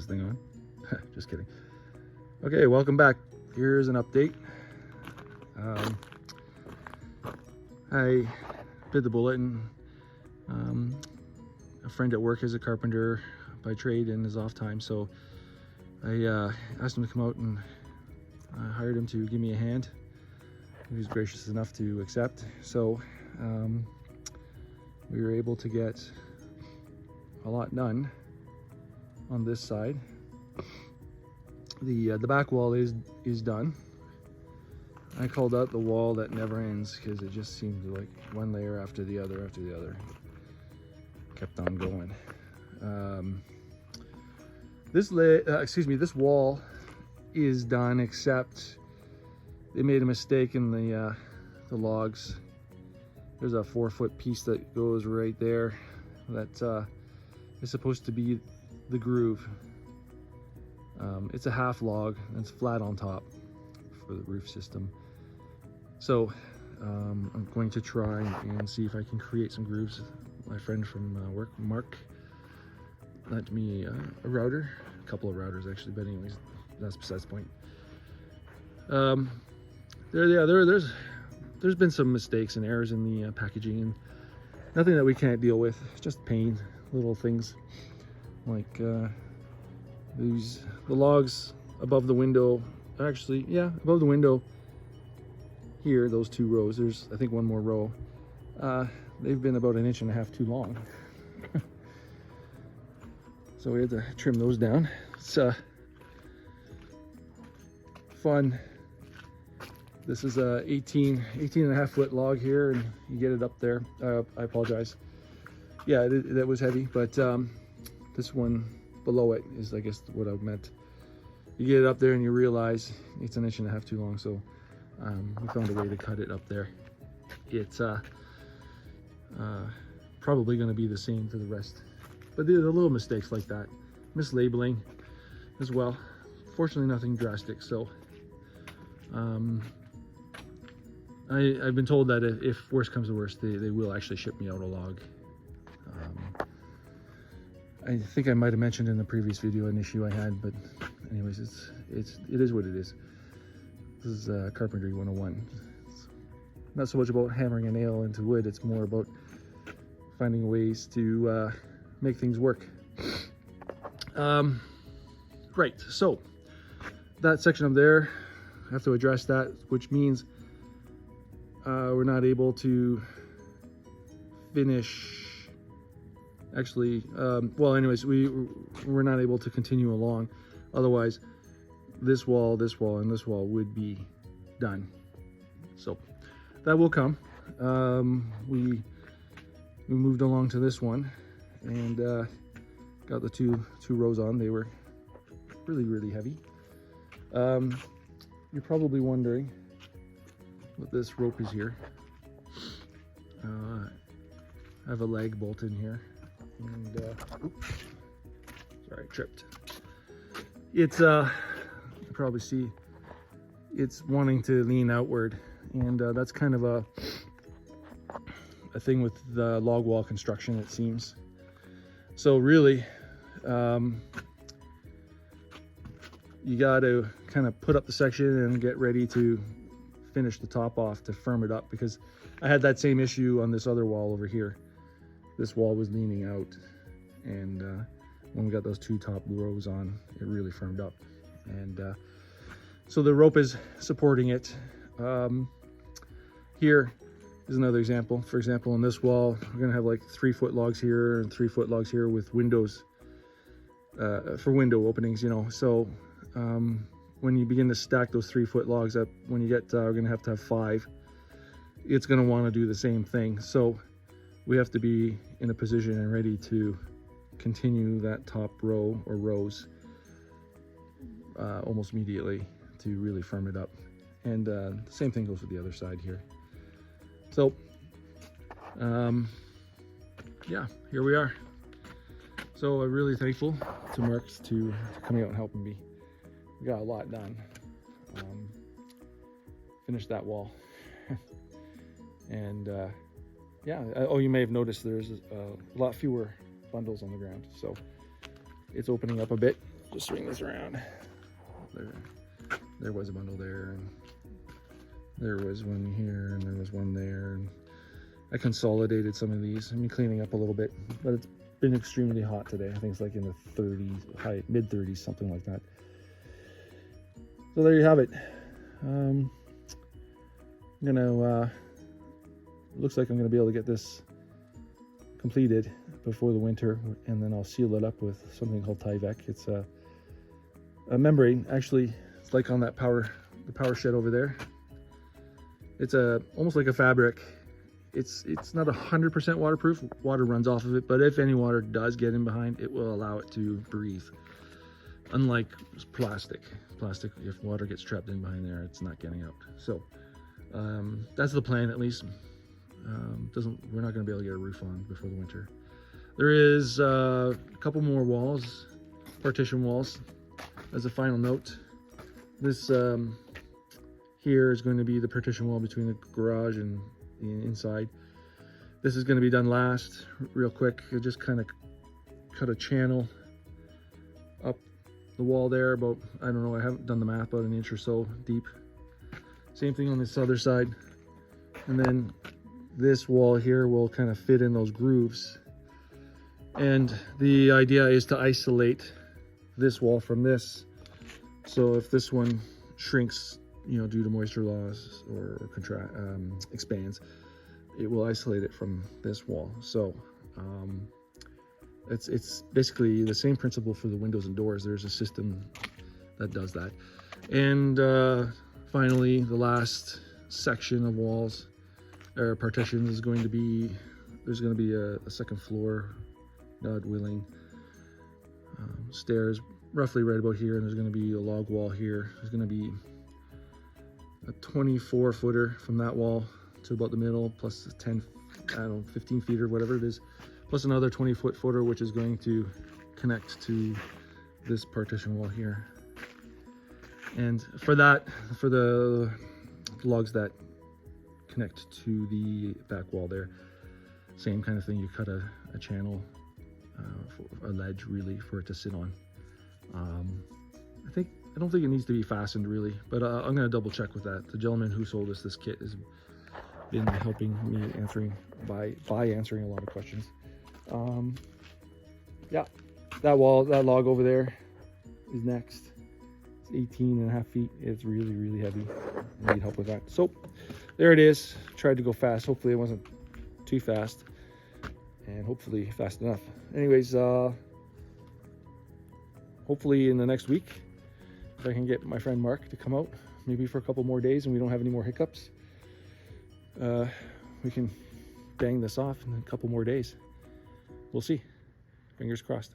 this thing on. Just kidding. Okay, welcome back. Here's an update. I bit the bullet, and a friend at work is a carpenter by trade and is off time, so I asked him to come out, and I hired him to give me a hand. He was gracious enough to accept. So we were able to get a lot done on this side. The back wall is done. I called out the wall that never ends because it just seemed like one layer after the other kept on going. This wall is done, except they made a mistake in the logs. There's a 4-foot piece that goes right there that is supposed to be the groove. It's a half log and it's flat on top for the roof system. So I'm going to try and see if I can create some grooves. My friend from work, Mark, lent me a router, a couple of routers actually, but anyways, that's besides the point. There's been some mistakes and errors in the packaging, and nothing that we can't deal with. It's just pain, little things like the logs above the window. Actually, yeah, above the window here, those 2 rows. There's, I think, one more row. They've been about 1.5 inches too long. So we had to trim those down. It's fun. This is a 18.5 foot log here, and you get it up there. I apologize. Yeah, that was heavy, but this one below it is, I guess, what I meant. You get it up there and you realize it's 1.5 inches too long, so we found a way to cut it up there. It's probably going to be the same for the rest, but the little mistakes like that, mislabeling as well. Fortunately, nothing drastic. So I've been told that if worst comes to worst, they will actually ship me out a log. I think I might have mentioned in the previous video an issue I had, but anyways, it is what it is. This is Carpentry 101. It's not so much about hammering a nail into wood, it's more about finding ways to make things work. Right, so that section up there, I have to address that, which means we're not able to finish. Actually, well, anyways, we're not able to continue along. Otherwise, this wall, and this wall would be done. So that will come. We moved along to this one and got the two rows on. They were really heavy. You're probably wondering what this rope is here. I have a leg bolt in here, and oops, sorry, I tripped. It's you can probably see it's wanting to lean outward, and that's kind of a thing with the log wall construction, it seems. So really, you got to kind of put up the section and get ready to finish the top off to firm it up, because I had that same issue on this other wall over here. This wall was leaning out, and when we got those 2 top rows on, it really firmed up. And so the rope is supporting it. Here is another example. For example, on this wall, we're gonna have like 3-foot logs here and 3-foot logs here with windows for window openings, you know. So when you begin to stack those 3-foot logs up, when you get, we're gonna have to have 5, it's gonna wanna do the same thing. So we have to be in a position and ready to continue that top row or rows almost immediately to really firm it up. And the same thing goes with the other side here. So yeah, here we are. So I'm really thankful to Merck's to coming out and helping me. We got a lot done. Finished that wall. And yeah, oh, you may have noticed there's a lot fewer bundles on the ground, so it's opening up a bit. just swing this around. There was a bundle there, and there was one here, and there was one there. And I consolidated some of these. I'm cleaning up a little bit, but it's been extremely hot today. I think it's like in the 30s, mid 30s, something like that. So there you have it. I'm gonna, looks like I'm gonna be able to get this completed before the winter, and then I'll seal it up with something called Tyvek. It's a membrane. Actually, it's like on that the power shed over there. It's almost like a fabric. It's not 100% waterproof. Water runs off of it, but if any water does get in behind, it will allow it to breathe. Unlike plastic, if water gets trapped in behind there, it's not getting out. So that's the plan, at least. We're not going to be able to get a roof on before the winter. There is a couple more walls, partition walls. As a final note, this here is going to be the partition wall between the garage and the inside. This is going to be done last, real quick. You just kind of cut a channel up the wall there, about, I don't know, I haven't done the math, about an inch or so deep. Same thing on this other side. And then this wall here will kind of fit in those grooves. And the idea is to isolate this wall from this. So if this one shrinks, you know, due to moisture loss or expands, it will isolate it from this wall. So it's basically the same principle for the windows and doors. There's a system that does that. And finally, the last section of walls or partitions is going to be, there's going to be a second floor, God willing, stairs roughly right about here, and there's going to be a log wall here. There's going to be a 24 footer from that wall to about the middle, plus 10, I don't know, 15 feet or whatever it is, plus another 20-foot footer, which is going to connect to this partition wall here. And for that, for the logs that connect to the back wall there, same kind of thing. You cut a channel, for a ledge really, for it to sit on. I don't think it needs to be fastened really, but I'm going to double check with that. The gentleman who sold us this kit has been helping me by answering a lot of questions. Yeah, that log over there is next. It's 18.5 feet. It's really, really heavy. I need help with that. So there it is. Tried to go fast. Hopefully it wasn't too fast, and hopefully fast enough. Anyways, hopefully in the next week, if I can get my friend Mark to come out, maybe for a couple more days and we don't have any more hiccups, we can bang this off in a couple more days. We'll see. Fingers crossed.